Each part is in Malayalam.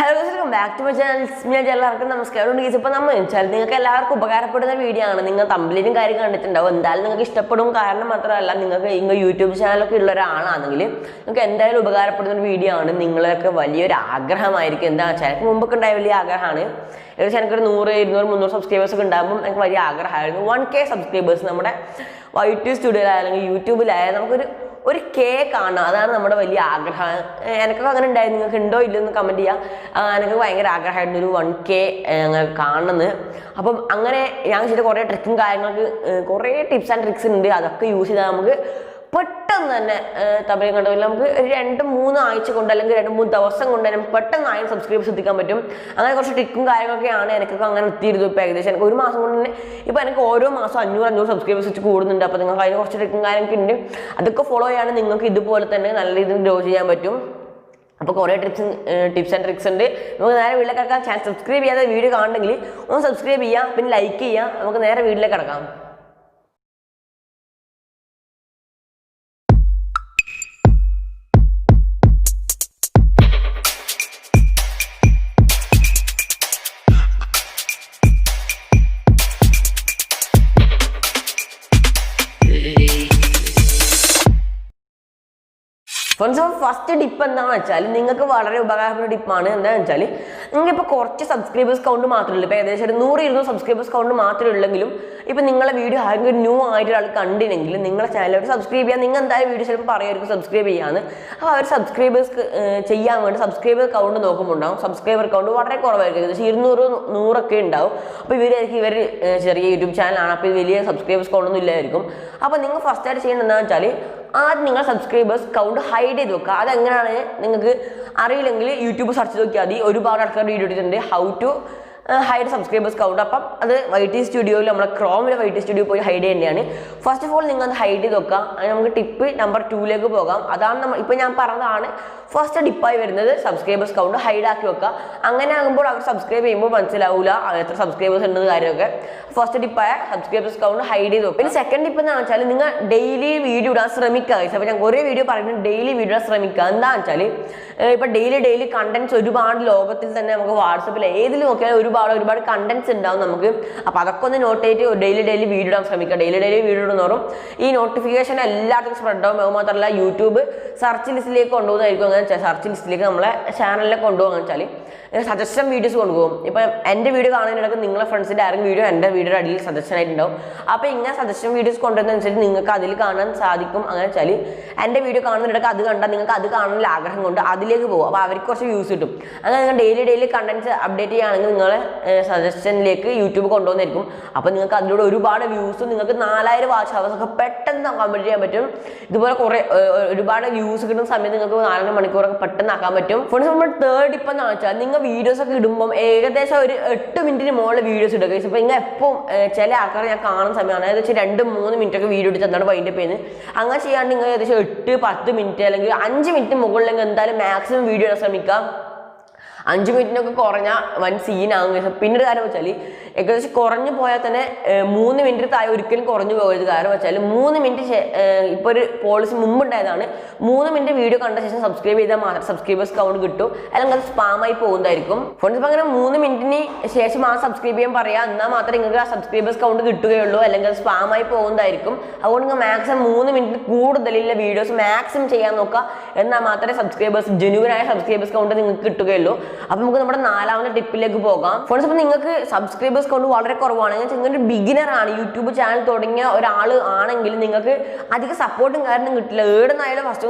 Hello guys, welcome back to my channel. എല്ലാവർക്കും നമസ്കാരം. ഇപ്പോൾ നമ്മൾ വെച്ചാൽ നിങ്ങൾക്ക് എല്ലാവർക്കും ഉപകാരപ്പെടുന്ന വീഡിയോ ആണ്. നിങ്ങൾ തമ്മിലും കാര്യം കണ്ടിട്ടുണ്ടാവും. എന്തായാലും നിങ്ങൾക്ക് ഇഷ്ടപ്പെടും. കാരണം മാത്രമല്ല നിങ്ങൾക്ക് നിങ്ങൾ യൂട്യൂബ് ചാനലൊക്കെ ഉള്ള ഒരാളാണെങ്കിൽ നിങ്ങൾക്ക് എന്തായാലും ഉപകാരപ്പെടുന്ന ഒരു വീഡിയോ ആണ്. നിങ്ങളൊക്കെ വലിയൊരു ആഗ്രഹമായിരിക്കും. എന്താ വെച്ചാൽ എനിക്ക് മുമ്പൊക്കെ ഉണ്ടായ വലിയ ആഗ്രഹമാണ്. ഏകദേശം എനിക്കൊരു 100, 200, 300 സബ്സ്ക്രൈബേഴ്സ് ഒക്കെ ഉണ്ടാകുമ്പോൾ എനിക്ക് വലിയ ആഗ്രഹമായിരുന്നു. 1K സബ്സ്ക്രൈബേഴ്സ് നമ്മുടെ YT സ്റ്റുഡിയോയിലായ അല്ലെങ്കിൽ യൂട്യൂബിലായ നമുക്കൊരു കേ കാണുക. അതാണ് നമ്മുടെ വലിയ ആഗ്രഹം. എനിക്കൊക്കെ അങ്ങനെ ഉണ്ടായിരുന്നു. നിങ്ങൾക്ക് ഉണ്ടോ ഇല്ലെന്ന് കമൻറ്റ് ചെയ്യുക. എനിക്ക് ഭയങ്കര ആഗ്രഹമായിരുന്നു ഒരു 1K കാണുന്നത്. അപ്പം അങ്ങനെ ഞാൻ ചെയ്ത കുറേ ട്രിക്കും കാര്യങ്ങൾക്ക് കുറേ ടിപ്സ് ആൻഡ് ട്രിക്സ് ഉണ്ട്. അതൊക്കെ യൂസ് ചെയ്താൽ നമുക്ക് പെട്ടെന്ന് തന്നെ തമിഴ് കണ്ടതിൽ നമുക്ക് 2-3 ആഴ്ച കൊണ്ട് അല്ലെങ്കിൽ 2-3 ദിവസം കൊണ്ട് തന്നെ പെട്ടെന്ന് 1000 സബ്സ്ക്രൈബേഴ്സ് എത്തിക്കാൻ പറ്റും. അങ്ങനെ കുറച്ച് ട്രിക്കും കാര്യങ്ങളൊക്കെയാണ് എനിക്കൊക്കെ അങ്ങനെ എത്തിയിരുന്നു. ഇപ്പോൾ ഏകദേശം എനിക്ക് ഒരു മാസം കൊണ്ട് തന്നെ ഇപ്പോൾ എനിക്ക് ഓരോ മാസം 500 സബ്സ്ക്രൈബേഴ്സ് വെച്ച് കൂടുന്നുണ്ട്. അപ്പോൾ നിങ്ങൾക്ക് അതിന് കുറച്ച് ട്രിക്കും കാര്യങ്ങളൊക്കെ ഉണ്ട്. അതൊക്കെ ഫോളോ ചെയ്യുകയാണെങ്കിൽ നിങ്ങൾക്ക് ഇതുപോലെ തന്നെ നല്ല രീതിയിൽ ഗ്രോ ചെയ്യാൻ പറ്റും. അപ്പോൾ കുറേ ടിപ്സ് ആൻഡ് ട്രിക്സ് ഉണ്ട്. നമുക്ക് നേരെ വീട്ടിലേക്ക് കിടക്കാം. ചാനൽ സബ്സ്ക്രൈബ് ചെയ്യാതെ വീഡിയോ കാണണമെങ്കിൽ ഒന്ന് സബ്സ്ക്രൈബ് ചെയ്യുക, പിന്നെ ലൈക്ക് ചെയ്യുക. നമുക്ക് നേരെ വീട്ടിലേക്ക് കിടക്കാം. ഫസ്റ്റ് ടിപ്പ് എന്താണെന്ന് വെച്ചാൽ നിങ്ങൾക്ക് വളരെ ഉപകാരപ്പെട്ട ടിപ്പാണ്. എന്താണെന്ന് വെച്ചാൽ നിങ്ങളിപ്പോൾ കുറച്ച് സബ്സ്ക്രൈബേഴ്സ് കൗണ്ട് മാത്രമേ ഉള്ളൂ. ഇപ്പോൾ ഏകദേശം ഒരു 100-200 സബ്സ്ക്രൈബേഴ്സ് കൗണ്ട് മാത്രമേ ഉള്ളെങ്കിലും ഇപ്പോൾ നിങ്ങളെ വീഡിയോ ആരെങ്കിലും ന്യൂ ആയിട്ട് ഒരാൾ കണ്ടില്ലെങ്കിൽ നിങ്ങളെ ചാനലോട്ട് സബ്സ്ക്രൈബ് ചെയ്യാൻ നിങ്ങൾ എന്തായാലും വീഡിയോ ചിലപ്പോൾ പറയുമായിരിക്കും സബ്സ്ക്രൈബ് ചെയ്യാമെന്ന്. അപ്പോൾ അവർ സബ്സ്ക്രൈബേഴ്സ് ചെയ്യാൻ വേണ്ടി സബ്സ്ക്രൈബർ കൗണ്ട് നോക്കുമ്പോൾ ഉണ്ടാവും സബ്സ്ക്രൈബർ കൗണ്ട് വളരെ കുറവായിരിക്കും. ഏകദേശം 200-100 ഒക്കെ ഉണ്ടാവും. അപ്പോൾ ഇവർ ചെറിയ യൂട്യൂബ് ചാനലാണ്. അപ്പോൾ വലിയ സബ്സ്ക്രൈബേഴ്സ് കൗണ്ടൊന്നും ഇല്ലായിരിക്കും. അപ്പോൾ നിങ്ങൾ ഫസ്റ്റായിട്ട് ചെയ്യേണ്ടത് എന്താണെന്ന് വെച്ചാൽ ആദ്യം നിങ്ങൾ സബ്സ്ക്രൈബേഴ്സ് കൗണ്ട് ഹൈഡ് ചെയ്ത് വെക്കുക. അതെങ്ങനെയാണ് നിങ്ങൾക്ക് അറിയില്ലെങ്കിൽ യൂട്യൂബ് സെർച്ച് നോക്കിയാൽ മതി. ഒരുപാട് ആൾക്കാർ വീഡിയോ ഇട്ടിട്ടുണ്ട് how to hide subscribers count. അപ്പം അത് YT സ്റ്റുഡിയോയിൽ നമ്മുടെ ക്രോമിലെ YT സ്റ്റുഡിയോ പോയി ഹൈഡ് ചെയ്യുന്നതാണ്. ഫസ്റ്റ് ഓഫ് ഓൾ നിങ്ങൾ അത് ഹൈഡ് ചെയ്ത് വെക്കുക. അത് നമുക്ക് ടിപ്പ് നമ്പർ 2ലേക്ക് പോകാം. അതാണ് ഇപ്പോൾ ഞാൻ പറഞ്ഞതാണ് ഫസ്റ്റ് ടിപ്പായി വരുന്നത്. സബ്സ്ക്രൈബേഴ്സ് കൗണ്ട് ഹൈഡ് ആക്കി വെക്കുക. അങ്ങനെ ആകുമ്പോൾ അവർ സബ്സ്ക്രൈബ് ചെയ്യുമ്പോൾ മനസ്സിലാവില്ല എത്ര സബ്സ്ക്രൈബേഴ്സ് ഉണ്ടെന്ന് കാര്യമൊക്കെ. ഫസ്റ്റ് ടിപ്പായ സബ്സ്ക്രൈബേഴ്സ് കൗണ്ട് ഹൈഡ് ചെയ്ത് വെക്കുക. പിന്നെ സെക്കൻഡ് ടിപ്പ് എന്താണെന്ന് വെച്ചാൽ നിങ്ങൾ ഡെയിലി വീഡിയോ ഇടാൻ ശ്രമിക്കുക. അപ്പോൾ ഞാൻ കുറേ വീഡിയോ പറയുന്നത് ഡെയിലി വീഡിയോ ഇടാൻ ശ്രമിക്കുക. എന്താണെന്ന് വെച്ചാൽ ഇപ്പോൾ ഡെയിലി കണ്ടന്റ്സ് ഒരുപാട് ലോകത്തിൽ തന്നെ നമുക്ക് വാട്സപ്പിൽ ഏതിൽ നോക്കിയാലും ഒരുപാട് കണ്ടന്റ്സ് ഉണ്ടാവും നമുക്ക്. അപ്പോൾ അതൊക്കെ ഒന്ന് നോട്ട് ചെയ്തിട്ട് ഡെയിലി വീഡിയോ ഇടാൻ ശ്രമിക്കുക. ഡെയിലി വീഡിയോ ഇടുന്നോറും ഈ നോട്ടിഫിക്കേഷൻ എല്ലായിടത്തും സ്പ്രെഡ് ആവും. അത് മാത്രമല്ല യൂട്യൂബ് സെർച്ച് ലിസ്റ്റിലേക്ക് കൊണ്ടുപോകുന്നതായിരിക്കും. അങ്ങനെ സെർച്ച് ലിസ്റ്റിലേക്ക് നമ്മളെ ചാനലിനെ കൊണ്ടുപോകുക വെച്ചാൽ സജഷൻ വീഡിയോസ് കൊണ്ടുപോകും. ഇപ്പം എൻ്റെ വീഡിയോ കാണുന്നതിനിടയ്ക്ക് നിങ്ങളെ ഫ്രണ്ട്സിൻ്റെ ആരെങ്കിലും വീഡിയോ എൻ്റെ വീഡിയോയുടെ അടിയിൽ സജഷൻ ആയിട്ടുണ്ടാവും. അപ്പോൾ ഇങ്ങനെ സജഷൻ വീഡിയോസ് കൊണ്ടുവരുന്നതനുസരിച്ച് നിങ്ങൾക്ക് അതിൽ കാണാൻ സാധിക്കും. അങ്ങനെ വെച്ചാൽ എൻ്റെ വീഡിയോ കാണുന്നതിനിടയ്ക്ക് അത് കണ്ടാൽ നിങ്ങൾക്ക് അത് കാണാനുള്ള ആഗ്രഹം കൊണ്ട് അതിലേക്ക് പോകും. അപ്പോൾ അവർക്ക് കുറച്ച് വ്യൂസ് കിട്ടും. അങ്ങനെ നിങ്ങൾ ഡെയിലി കണ്ടന്റ്സ് അപ്ഡേറ്റ് ചെയ്യുകയാണെങ്കിൽ നിങ്ങളെ സജഷനിലേക്ക് യൂട്യൂബ് കൊണ്ടുവന്നിരിക്കും. അപ്പോൾ നിങ്ങൾക്ക് അതിലൂടെ ഒരുപാട് വ്യൂസും നിങ്ങൾക്ക് 4000 വാച്ച് ഹവേഴ്സ് ഒക്കെ പെട്ടെന്ന് കംപ്ലീറ്റ് ചെയ്യാൻ പറ്റും. ഇതുപോലെ ഒരുപാട് വ്യൂസ് കിട്ടുന്ന സമയത്ത് നിങ്ങൾക്ക് 4 മണിക്കൂറൊക്കെ പെട്ടെന്ന് ആക്കാൻ പറ്റും. ഫോണിൽ നമ്മൾ തേർഡ് ടിപ്പ് എന്ന് വെച്ചാൽ നിങ്ങൾ വീഡിയോസ് ഒക്കെ ഇടുമ്പോൾ ഏകദേശം ഒരു 8 മിനിറ്റിന് മുകളിൽ വീഡിയോസ് ഇടുക. ഇപ്പോൾ ഇങ്ങനെ എപ്പം ചില ആൾക്കാർ ഞാൻ കാണുന്ന സമയമാണ് ഏകദേശം 2-3 മിനിറ്റൊക്കെ വീഡിയോ ഇട്ട് എന്താണ് വൈൻഡപ്പ് ചെയ്യുന്നത്. അങ്ങനെ ചെയ്യാണ്ട് നിങ്ങൾ ഏകദേശം 8-10 മിനിറ്റ് അല്ലെങ്കിൽ 5 മിനിറ്റ് മുകളിലെങ്കിൽ എന്തായാലും മാക്സിമം വീഡിയോ ഇടാൻ ശ്രമിക്കാം. 5 മിനിറ്റിനൊക്കെ കുറഞ്ഞാൽ വൻ സീനാകും. പിന്നെ ഒരു കാര്യം വെച്ചാൽ ഏകദേശം കുറഞ്ഞു പോയാൽ തന്നെ 3 മിനിറ്റ് താഴെ ഒരിക്കലും കുറഞ്ഞു പോകരുത്. കാരണം വെച്ചാൽ 3 മിനിറ്റ് ഇപ്പോൾ ഒരു പോളിസി മുമ്പുണ്ടായതാണ്. 3 മിനിറ്റ് വീഡിയോ കണ്ട ശേഷം സബ്സ്ക്രൈബ് ചെയ്താൽ മാത്രം സബ്സ്ക്രൈബേഴ്സ് കൗണ്ട് കിട്ടും. അല്ലെങ്കിൽ അത് സ്പാമായി പോകുന്നതായിരിക്കും. ഫോണിൽ ഇപ്പോൾ അങ്ങനെ 3 മിനിറ്റിന് ശേഷം ആ സബ്സ്ക്രൈബ് ചെയ്യാൻ പറയാം. എന്നാൽ മാത്രമേ നിങ്ങൾക്ക് ആ സബ്സ്ക്രൈബേഴ്സ് കൗണ്ട് കിട്ടുകയുള്ളൂ. അല്ലെങ്കിൽ അത് സ്പാമായി പോകുന്നതായിരിക്കും. അതുകൊണ്ട് നിങ്ങൾ മാക്സിമം 3 മിനിറ്റ് കൂടുതലുള്ള വീഡിയോസ് മാക്സിമം ചെയ്യാൻ നോക്കുക. എന്നാൽ മാത്രമേ ജെന്യുവനായ സബ്സ്ക്രൈബേഴ്സ് കൗണ്ട് നിങ്ങൾക്ക് കിട്ടുകയുള്ളൂ. അപ്പോൾ നമുക്ക് നമ്മുടെ 4ാമത്തെ ടിപ്പിലേക്ക് പോകാം. ഫോൺസ് ഇപ്പോൾ നിങ്ങൾക്ക് സബ്സ്ക്രൈബേഴ്സ് കൗണ്ട് വളരെ കുറവാണ്. നിങ്ങളൊരു ബിഗിനർ ആണ്, യൂട്യൂബ് ചാനൽ തുടങ്ങിയ ഒരാൾ ആണെങ്കിൽ നിങ്ങൾക്ക് അധികം സപ്പോർട്ടും കാര്യമൊന്നും കിട്ടില്ല. ഏടുന്നായാലും ഫസ്റ്റ്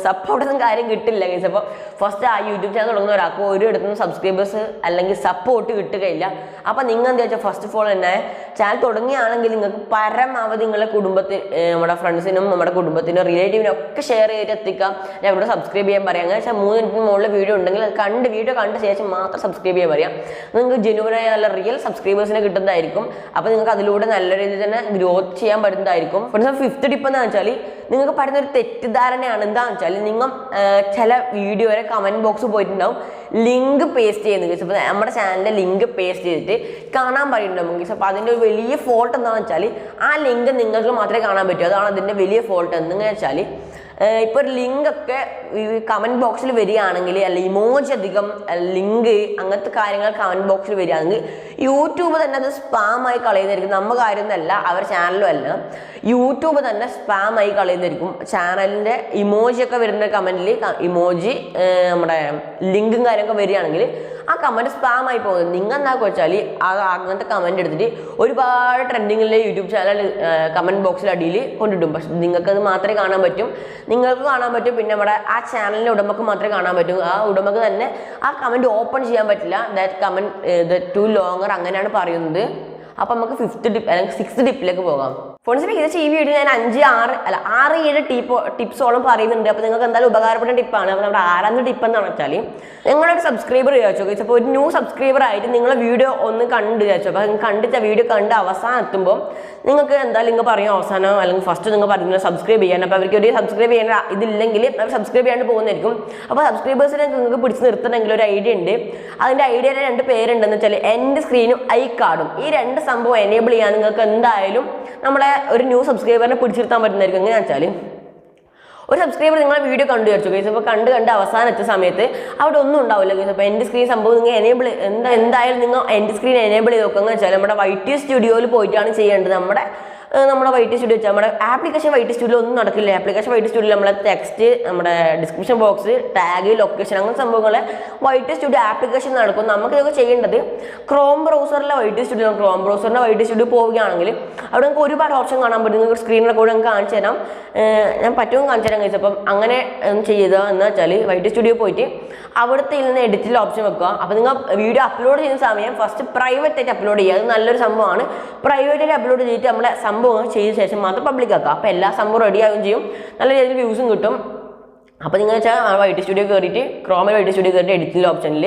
സപ്പോർട്ടൊന്നും കാര്യം കിട്ടില്ല. അപ്പോൾ ഫസ്റ്റ് ആ യൂട്യൂബ് ചാനൽ തുടങ്ങുന്ന ഒരാൾക്ക് ഒരിടത്തുനിന്ന് സബ്സ്ക്രൈബേഴ്സ് അല്ലെങ്കിൽ സപ്പോർട്ട് കിട്ടുകയില്ല. അപ്പോൾ നിങ്ങൾ എന്താ വെച്ചാൽ ഫസ്റ്റ് ഓഫ് ഓൾ തന്നെ ചാനൽ തുടങ്ങിയാണെങ്കിൽ നിങ്ങൾക്ക് പരമാവധി നിങ്ങളുടെ കുടുംബത്തിൽ നമ്മുടെ ഫ്രണ്ട്സിനും നമ്മുടെ കുടുംബത്തിനും റിലേറ്റീവിനും ഒക്കെ ഷെയർ ചെയ്തിട്ട് എത്തിക്കാം. ഞാൻ ഇവിടെ സബ്സ്ക്രൈബ് ചെയ്യാൻ പറയാം. അങ്ങനെ വെച്ചാൽ 3 മിനിറ്റിന് മുകളിൽ വീഡിയോ ഉണ്ടെങ്കിൽ അത് വീഡിയോ കണ്ട ശേഷം മാത്രം സബ്സ്ക്രൈബ് ചെയ്യാൻ പറയാം. നിങ്ങൾക്ക് ജെന്യുവനായ നല്ല റിയൽ സബ്സ്ക്രൈബേഴ്സിനെ കിട്ടുന്നതായിരിക്കും. അപ്പോൾ നിങ്ങൾക്ക് അതിലൂടെ നല്ല രീതിയിൽ തന്നെ ഗ്രോത്ത് ചെയ്യാൻ പറ്റുന്നതായിരിക്കും. ഫിഫ്ത്ത് ടിപ്പ് എന്ന് വെച്ചാൽ നിങ്ങൾക്ക് പറയുന്ന ഒരു തെറ്റിദ്ധാരണയാണ്. എന്താണെന്ന് വെച്ചാൽ നിങ്ങൾ ചില വീഡിയോ വരെ കമൻറ്റ് ബോക്സ് പോയിട്ടുണ്ടാവും ലിങ്ക് പേസ്റ്റ് ചെയ്യുന്നത്. ഇപ്പോൾ നമ്മുടെ ചാനലിൻ്റെ ലിങ്ക് പേസ്റ്റ് ചെയ്തിട്ട് കാണാൻ പറയുന്നുണ്ടാവും. അപ്പോൾ അതിൻ്റെ ഒരു വലിയ ഫോൾട്ട് എന്താണെന്ന് വെച്ചാൽ ആ ലിങ്ക് നിങ്ങൾക്ക് മാത്രമേ കാണാൻ പറ്റൂ. അതാണ് അതിൻ്റെ വലിയ ഫോൾട്ട്. എന്തെന്ന് വെച്ചാൽ ഇപ്പോൾ ഒരു ലിങ്ക് ഒക്കെ ഈ കമൻറ്റ് ബോക്സിൽ വരികയാണെങ്കിൽ അല്ല ഇമോജി അധികം ലിങ്ക് അങ്ങനത്തെ കാര്യങ്ങൾ കമൻറ്റ് ബോക്സിൽ വരികയാണെങ്കിൽ യൂട്യൂബ് തന്നെ അത് സ്പാമായി കളയുന്നതായിരിക്കും. നമ്മ കാര്യമൊന്നുമല്ല, അവർ ചാനലും അല്ല, യൂട്യൂബ് തന്നെ സ്പാമായി കളയുന്നതായിരിക്കും. ചാനലിൻ്റെ ഇമോജി ഒക്കെ വരുന്ന കമൻറ്റിൽ ഇമോജി നമ്മുടെ ലിങ്കും കാര്യമൊക്കെ വരികയാണെങ്കിൽ ആ കമൻറ്റ് സ്പാമായി പോകുന്നത്. നിങ്ങൾ എന്താക്കുക വെച്ചാൽ അങ്ങനത്തെ കമൻറ്റ് എടുത്തിട്ട് ഒരുപാട് ട്രെൻഡിങ്ങിലെ യൂട്യൂബ് ചാനൽ കമൻറ്റ് ബോക്സിൽ അടിയിൽ കൊണ്ടിടും. പക്ഷെ നിങ്ങൾക്കത് മാത്രമേ കാണാൻ പറ്റും, നിങ്ങൾക്ക് കാണാൻ പറ്റും, പിന്നെ നമ്മുടെ ആ ചാനലിൻ്റെ ഉടമക്ക് മാത്രമേ കാണാൻ പറ്റൂ. ആ ഉടമക്ക് തന്നെ ആ കമൻറ്റ് ഓപ്പൺ ചെയ്യാൻ പറ്റില്ല. ദാറ്റ് കമൻറ്റ് ടു ലോങ്ങർ അങ്ങനെയാണ് പറയുന്നത്. അപ്പം നമുക്ക് 5th ടിപ്പ് അല്ലെങ്കിൽ 6th ടിപ്പിലേക്ക് പോകാം. ഫ്രണ്ട്സിന് ഏകദേശം ഈ വീഡിയോ ഞാൻ 6-7 ടിപ്സോളം പറയുന്നുണ്ട്. അപ്പോൾ നിങ്ങൾക്ക് എന്തായാലും ഉപകാരപ്പെട്ട ടിപ്പാണ്. അപ്പോൾ നമ്മുടെ 6ാമത്തെ ടിപ്പ് എന്താണെന്ന് വെച്ചാൽ നിങ്ങളൊരു സബ്സ്ക്രൈബർ ചോദിച്ചോ. അപ്പോൾ ഒരു ന്യൂ സബ്സ്ക്രൈബർ ആയിട്ട് നിങ്ങളെ വീഡിയോ ഒന്ന് കണ്ട് ചോദിച്ചോ. അപ്പോൾ കണ്ടിട്ട് വീഡിയോ കണ്ട് അവസാനം എത്തുമ്പോൾ നിങ്ങൾക്ക് എന്തായാലും നിങ്ങൾ പറയും അവസാനം അല്ലെങ്കിൽ ഫസ്റ്റ് നിങ്ങൾ പറയുന്നത് സബ്സ്ക്രൈബ് ചെയ്യാൻ. അപ്പോൾ അവർക്ക് ഒരു സബ്സ്ക്രൈബ് ചെയ്യാൻ ഇതില്ലെങ്കിൽ അവർ സബ്സ്ക്രൈബ് ചെയ്യാണ്ട് പോകുന്നതായിരിക്കും. അപ്പോൾ സബ്സ്ക്രൈബേഴ്സിനെ നിങ്ങൾക്ക് പിടിച്ച് നിർത്തണമെങ്കിൽ ഒരു ഐഡിയ ഉണ്ട്. അതിൻ്റെ ഐഡിയയുടെ 2 പേരുണ്ടെന്ന് വെച്ചാൽ എൻഡ് സ്ക്രീനും ഐ കാർഡും. ഈ 2 സംഭവം എനേബിൾ ചെയ്യാൻ നിങ്ങൾക്ക് എന്തായാലും നമ്മളെ ഒരു ന്യൂ സബ്സ്ക്രൈബറിനെ പിടിച്ചിരുത്താൻ പറ്റുന്നതായിരിക്കും. എങ്ങനെയാണെന്ന് വെച്ചാൽ ഒരു സബ്സ്ക്രൈബർ നിങ്ങളെ വീഡിയോ കണ്ടു വിചാരിച്ചു ഗൈസ്. അപ്പോൾ കണ്ട് അവസാനം എത്തിയ സമയത്ത് അവിടെ ഒന്നും ഉണ്ടാവില്ല ഗൈസ്. അപ്പോൾ എൻഡ് സ്ക്രീൻ സംഭവം നിങ്ങൾ എനേബിൾ എന്തായാലും നിങ്ങൾ എൻഡ് സ്ക്രീൻ എനേബിൾ ചെയ്ത് നോക്കുക. വെച്ചാൽ നമ്മുടെ വൈറ്റ് സ്റ്റുഡിയോയിൽ പോയിട്ടാണ് ചെയ്യേണ്ടത്. നമ്മുടെ വൈറ്റ് സ്റ്റുഡിയോ വെച്ചാൽ നമ്മുടെ ആപ്ലിക്കേഷൻ വൈറ്റ് സ്റ്റുഡിയോ ഒന്നും നടക്കില്ല. ആപ്ലിക്കേഷൻ വൈറ്റ് സ്റ്റുഡിയോ നമ്മളെ ടെക്സ്റ്റ്, നമ്മുടെ ഡിസ്ക്രിപ്ഷൻ ബോക്സ്, ടാഗ്, ലൊക്കേഷൻ അങ്ങനെ സംഭവങ്ങൾ വൈറ്റ് സ്റ്റുഡിയോ ആപ്ലിക്കേഷൻ നടക്കും. നമുക്ക് ഇതൊക്കെ ചെയ്യേണ്ടത് ക്രോം ബ്രൗസറിലെ വൈറ്റ് സ്റ്റുഡിയോ. ക്രോം ബ്രൗസറിൻ്റെ വൈറ്റ് സ്റ്റുഡിയോ പോവുകയാണെങ്കിൽ അവിടെ നിങ്ങൾക്ക് ഒരുപാട് ഓപ്ഷൻ കാണാൻ പറ്റും. നിങ്ങൾക്ക് സ്ക്രീനിൽ കൂടെ നിങ്ങൾക്ക് കാണിച്ചു തരാം, ഞാൻ പറ്റുമെന്ന് കാണിച്ചു തരാൻ കഴിച്ചു. അപ്പം അങ്ങനെ ചെയ്യുക എന്ന് വെച്ചാൽ വൈറ്റ് സ്റ്റുഡിയോ പോയിട്ട് അവിടുത്തെ നിന്ന് എഡിറ്റിൽ ഓപ്ഷൻ വെക്കുക. അപ്പോൾ നിങ്ങൾ വീഡിയോ അപ്ലോഡ് ചെയ്യുന്ന സമയം ഫസ്റ്റ് പ്രൈവറ്റ് ആയിട്ട് അപ്ലോഡ് ചെയ്യുക. അത് നല്ലൊരു സംഭവമാണ്. പ്രൈവറ്റായിട്ട് അപ്ലോഡ് ചെയ്തിട്ട് നമ്മളെ സംഭവം ചെയ്ത ശേഷം മാത്രം പബ്ലിക് ആക്കുക. അപ്പോൾ എല്ലാ സംഭവം റെഡി ആവുകയും ചെയ്യും, നല്ല രീതിയിൽ വ്യൂസും കിട്ടും. അപ്പോൾ നിങ്ങൾ വെച്ചാൽ വൈറ്റ് സ്റ്റുഡിയോ കയറിയിട്ട് ക്രോമിൽ വൈറ്റ് സ്റ്റുഡിയോ കയറിയിട്ട് എഡിറ്റിൽ ഓപ്ഷനിൽ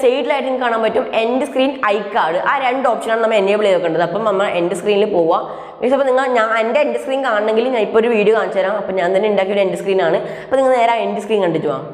സൈഡിലായിട്ട് നിങ്ങൾക്ക് കാണാൻ പറ്റും എൻഡ് സ്ക്രീൻ ഐ കാർഡ്. ആ 2 ഓപ്ഷനാണ് നമ്മൾ എനേബിൾ ചെയ്ത് വെക്കേണ്ടത്. അപ്പം നമ്മൾ എൻഡ് സ്ക്രീനിൽ പോവുക. അപ്പോൾ എൻ്റെ എൻഡ് സ്ക്രീൻ കാണണമെങ്കിൽ ഞാൻ ഇപ്പോൾ ഒരു വീഡിയോ കാണിച്ചു തരാം. അപ്പോൾ ഞാൻ തന്നെ ഉണ്ടാക്കിയ ഒരു എൻഡ് സ്ക്രീനാണ്. അപ്പോൾ നിങ്ങൾ നേരെ എൻഡ് സ്ക്രീൻ കണ്ടിട്ട് പോകാം.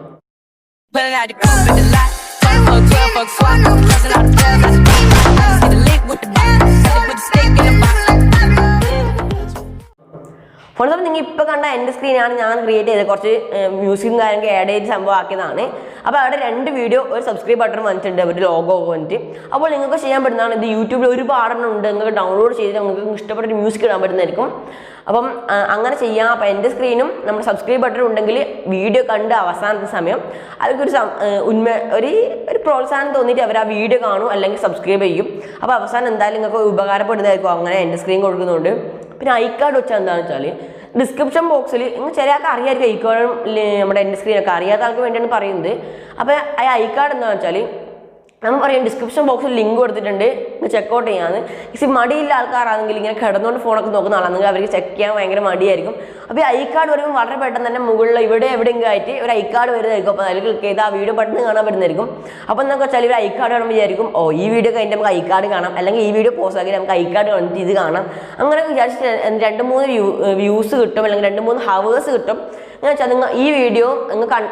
ഫോൺ അപ്പോൾ നിങ്ങൾ ഇപ്പോൾ കണ്ട എൻ്റെ സ്ക്രീനാണ് ഞാൻ ക്രിയേറ്റ് ചെയ്തത്. കുറച്ച് മ്യൂസിക്കും കാര്യങ്ങളൊക്കെ ആഡ് ചെയ്ത് സംഭവം ആക്കിയതാണ്. അപ്പോൾ അവിടെ 2 വീഡിയോ ഒരു സബ്സ്ക്രൈബ് ബട്ടൺ വന്നിട്ടുണ്ട്, ഒരു ലോഗോ വന്നിട്ട്. അപ്പോൾ നിങ്ങൾക്ക് ചെയ്യാൻ പറ്റുന്നതാണ്. ഇത് യൂട്യൂബിൽ ഒരുപാടെണ്ണം ഉണ്ട്. നിങ്ങൾക്ക് ഡൗൺലോഡ് ചെയ്ത് നിങ്ങൾക്ക് ഇഷ്ടപ്പെട്ട ഒരു മ്യൂസിക് ഇടാൻ പറ്റുന്നതായിരിക്കും. അപ്പം അങ്ങനെ ചെയ്യാം. അപ്പോൾ എൻ്റെ സ്ക്രീനും നമ്മുടെ സബ്സ്ക്രൈബ് ബട്ടൺ ഉണ്ടെങ്കിൽ വീഡിയോ കണ്ട് അവസാനത്തെ സമയം അവർക്കൊരു ഒരു പ്രോത്സാഹനം തോന്നിയിട്ട് അവർ ആ വീഡിയോ കാണും അല്ലെങ്കിൽ സബ്സ്ക്രൈബ് ചെയ്യും. അപ്പോൾ അവസാനം എന്തായാലും നിങ്ങൾക്ക് ഉപകാരപ്പെടുന്നതായിരിക്കും അങ്ങനെ എൻ്റെ സ്ക്രീൻ കൊടുക്കുന്നുണ്ട്. പിന്നെ ഐ കാർഡ് വെച്ചാൽ എന്താണെന്ന് വെച്ചാൽ ഡിസ്ക്രിപ്ഷൻ ബോക്സിൽ നിങ്ങൾ ചില ആൾക്ക് അറിയാമായിരിക്കും ഐ കാർഡും നമ്മുടെ എൻ്റെ സ്ക്രീനൊക്കെ അറിയാത്ത ആൾക്ക് വേണ്ടിയാണ് പറയുന്നത്. അപ്പോൾ ആ ഐ കാർഡ് എന്താണെന്ന് വെച്ചാൽ നമ്മൾ പറയും ഡിസ്ക്രിപ്ഷൻ ബോക്സിൽ ലിങ്ക് കൊടുത്തിട്ടുണ്ട്, ചെക്കൗട്ട് ചെയ്യാന്ന്. ഈ മടിയില്ല ആൾക്കാരാണെങ്കിൽ ഇങ്ങനെ കിടന്നുകൊണ്ട് ഫോണൊക്കെ നോക്കുന്ന ആളാണെങ്കിൽ അവർക്ക് ചെക്ക് ചെയ്യാൻ ഭയങ്കര മടിയായിരിക്കും. അപ്പോൾ ഈ ഐ കാർഡ് വരുമ്പോൾ വളരെ പെട്ടെന്ന് തന്നെ മുകളിൽ ഇവിടെ എവിടെയെങ്കിലും ആയിട്ട് ഒരു ഐ കാർഡ് വരുന്നതായിരിക്കും. അപ്പോൾ അതിൽ ക്ലിക്ക് ചെയ്ത് ആ വീഡിയോ പെട്ടെന്ന് കാണാൻ പറ്റുന്നതായിരിക്കും. അപ്പോൾ എന്നൊക്കെ വെച്ചാൽ ഒരു ഐ കാർഡ് കാണുമ്പോൾ വിചാരിക്കും ഈ വീഡിയോ കഴിഞ്ഞിട്ട് നമുക്ക് ഐ കാർഡ് കാണാം, അല്ലെങ്കിൽ ഈ വീഡിയോ പോസ്റ്റ് ആക്കി നമുക്ക് ഐ കാർഡ് കണ്ടിട്ട് ഇത് കാണാം. അങ്ങനെ വിചാരിച്ചിട്ട് 2-3 വ്യൂസ് കിട്ടും, അല്ലെങ്കിൽ 2-3 ഹവേഴ്സ് കിട്ടും. എന്ന് വെച്ചാൽ നിങ്ങൾ ഈ വീഡിയോ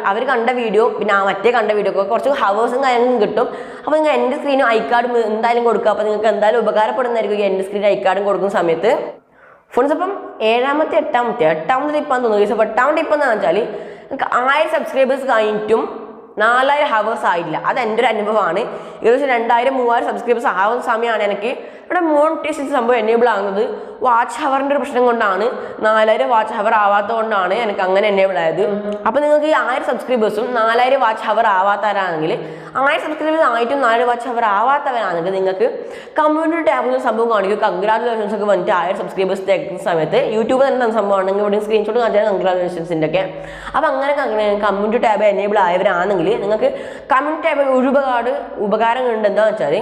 അവർ കണ്ട വീഡിയോ പിന്നെ ആ മറ്റേ കണ്ട വീഡിയോ ഒക്കെ കുറച്ച് ഹവേഴ്സും കാര്യങ്ങളും കിട്ടും. അപ്പോൾ നിങ്ങൾ എൻ്റെ സ്ക്രീനും ഐ കാർഡും എന്തായാലും കൊടുക്കുക. അപ്പോൾ നിങ്ങൾക്ക് എന്തായാലും ഉപകാരപ്പെടുന്നതായിരിക്കും ഈ എൻ്റെ സ്ക്രീൻ ഐ കാർഡും കൊടുക്കുന്ന സമയത്ത്. ഫ്രണ്ട്സ് അപ്പം 7ാമത്തെ 8ാമത്തെ ടിപ്പാന്ന് തോന്നുന്നു. അപ്പോൾ 8ാമത്തെ ടിപ്പ് എന്താണെന്ന് വെച്ചാൽ നിങ്ങൾക്ക് 1000 സബ്സ്ക്രൈബേഴ്സ് കഴിഞ്ഞിട്ടും 4000 ഹവേഴ്സ് ആയില്ല. അത് എൻ്റെ ഒരു അനുഭവമാണ്. ഏകദേശം 2000-3000 സബ്സ്ക്രൈബേഴ്സ് ആവുന്ന സമയമാണ് എനിക്ക് ഇവിടെ മോണിറ്റൈസേഷൻ സംഭവം എനേബിൾ ആകുന്നത്. വാച്ച് ഹവറിൻ്റെ ഒരു പ്രശ്നം കൊണ്ടാണ്, 4000 വാച്ച് ഹവർ ആവാത്തത് കൊണ്ടാണ് എനിക്ക് അങ്ങനെ എനേബിൾ ആയത്. അപ്പോൾ നിങ്ങൾക്ക് ഈ 1000 സബ്സ്ക്രൈബേഴ്സും 4000 വാച്ച് ഹവർ ആവാത്തവരാണെങ്കിൽ 1000 സബ്സ്ക്രൈബേഴ്സ് ആയിട്ടും 4000 വാച്ച് ഹവർ ആവാത്തവരാണെങ്കിൽ നിങ്ങൾക്ക് കമ്മ്യൂണിറ്റി ടാബിൽ സംഭവം കാണിക്കും. കൺഗ്രാജുലേഷൻസ് ഒക്കെ വന്നിട്ട് 1000 സബ്സ്ക്രൈബേഴ്സ് തേക്കുന്ന സമയത്ത് യൂട്യൂബ് തന്നെ സംഭവമാണെങ്കിൽ ഇവിടെ സ്ക്രീൻഷോട്ട് കാണിച്ചാൽ കൺഗ്രാജുലേഷൻസിൻ്റെ ഒക്കെ. അപ്പോൾ അങ്ങനെ കമ്മ്യൂണിറ്റി ടാബ് എനേബിൾ ആയവരാണെങ്കിൽ നിങ്ങൾക്ക് കമ്മ്യൂണിറ്റി ടാബ് ഒരുപാട് ഉപകാരങ്ങളുണ്ട്. എന്താണെന്ന് വെച്ചാൽ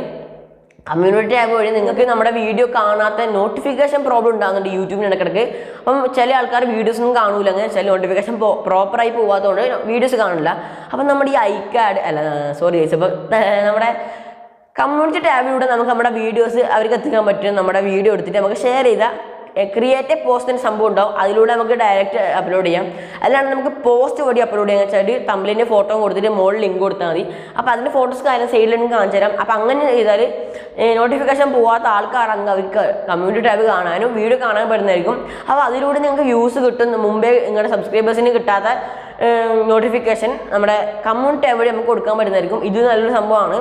കമ്മ്യൂണിറ്റി ടാബ് വഴി നിങ്ങൾക്ക് നമ്മുടെ വീഡിയോ കാണാത്ത നോട്ടിഫിക്കേഷൻ പ്രോബ്ലം ഉണ്ടാകുന്നുണ്ട് യൂട്യൂബിന് ഇടയ്ക്കിടയ്ക്ക്. അപ്പം ചില ആൾക്കാർ വീഡിയോസൊന്നും കാണൂല, അങ്ങനെ ചില നോട്ടിഫിക്കേഷൻ പ്രോപ്പറായി പോകാത്തതുകൊണ്ട് വീഡിയോസ് കാണില്ല. അപ്പം നമ്മുടെ ഈ അപ്പോൾ നമ്മുടെ കമ്മ്യൂണിറ്റി ടാബിലൂടെ നമുക്ക് നമ്മുടെ വീഡിയോസ് അവർക്ക് എത്തിക്കാൻ പറ്റും. നമ്മുടെ വീഡിയോ എടുത്തിട്ട് നമുക്ക് ഷെയർ ചെയ്താൽ ക്രിയേറ്റ് പോസ്റ്റ് എന്ന സംഭവം ഉണ്ടാവും, അതിലൂടെ നമുക്ക് ഡയറക്റ്റ് അപ്ലോഡ് ചെയ്യാം. അല്ലാണ്ട് നമുക്ക് പോസ്റ്റ് വഴി അപ്ലോഡ് ചെയ്യാന്ന് വെച്ചാൽ തമ്പ്ലൈൻ്റെ ഫോട്ടോ കൊടുത്തിട്ട് മുകളിൽ ലിങ്ക് കൊടുത്താൽ മതി. അപ്പോൾ അതിൻ്റെ ഫോട്ടോസ് കാര്യം സൈഡിൽ ലിങ്ക് കാണിച്ചു തരാം. അപ്പോൾ അങ്ങനെ ചെയ്താൽ നോട്ടിഫിക്കേഷൻ പോകാത്ത ആൾക്കാരാണെങ്കിൽ അവർക്ക് കമ്മ്യൂണിറ്റി ടാബ് കാണാനും വീഡിയോ കാണാൻ പറ്റുന്നതായിരിക്കും. അപ്പോൾ അതിലൂടെ നിങ്ങൾക്ക് വ്യൂസ് കിട്ടും. മുമ്പേ നിങ്ങളുടെ സബ്സ്ക്രൈബേഴ്സിന് കിട്ടാത്ത നോട്ടിഫിക്കേഷൻ നമ്മുടെ കമ്മ്യൂണിറ്റി ടാബ് വഴി നമുക്ക് കൊടുക്കാൻ പറ്റുന്നതായിരിക്കും. ഇത് നല്ലൊരു സംഭവമാണ്.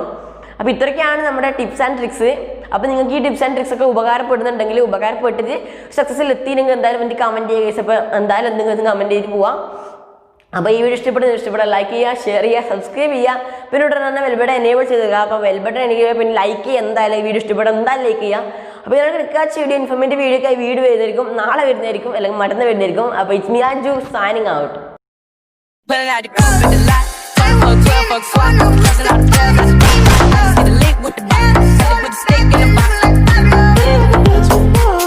അപ്പോൾ ഇത്രയൊക്കെയാണ് നമ്മുടെ ടിപ്സ് ആൻഡ് ട്രിക്സ്. അപ്പോൾ നിങ്ങൾക്ക് ഈ ടിപ്സ് ആൻഡ് ട്രിക്സ് ഒക്കെ ഉപകാരപ്പെടുന്നുണ്ടെങ്കിൽ, ഉപകാരപ്പെട്ടിട്ട് സക്സസ്സിൽ എത്തിയെങ്കിൽ എന്തായാലും എനിക്ക് കമൻറ്റ് ചെയ്യുക. അപ്പോൾ എന്തായാലും എന്തെങ്കിലും കമൻറ്റ് ചെയ്ത് പോവാം. അപ്പോൾ ഈ വീഡിയോ ഇഷ്ടപ്പെട്ടാൽ ലൈക്ക് ചെയ്യുക, ഷെയർ ചെയ്യുക, സബ്സ്ക്രൈബ് ചെയ്യുക. പിന്നെ ഉടനെ തന്നെ വെൽബട്ടൺ എനേബിൾ ചെയ്തേക്കുക. അപ്പോൾ വെൽബട്ടൺ എനിക്ക് പിന്നെ ലൈക്ക് ചെയ്യുക, എന്തായാലും ഈ വീഡിയോ ഇഷ്ടപ്പെട്ടാൽ എന്തായാലും ലൈക്ക് ചെയ്യുക. അപ്പോൾ ഞങ്ങൾക്ക് റിക്കാച്ച് വീഡിയോ ഇൻഫോർമേറ്റീവ് വീഡിയോക്കായി വീഡിയോ വരുന്നതായിരിക്കും, നാളെ വരുന്നതായിരിക്കും, അല്ലെങ്കിൽ മറ്റന്നാൾ വരുന്നതായിരിക്കും. അപ്പോൾ it's me Anju signing out. Fuck 12, fuck swat, bustin' out the club, I just see the link with the stick in the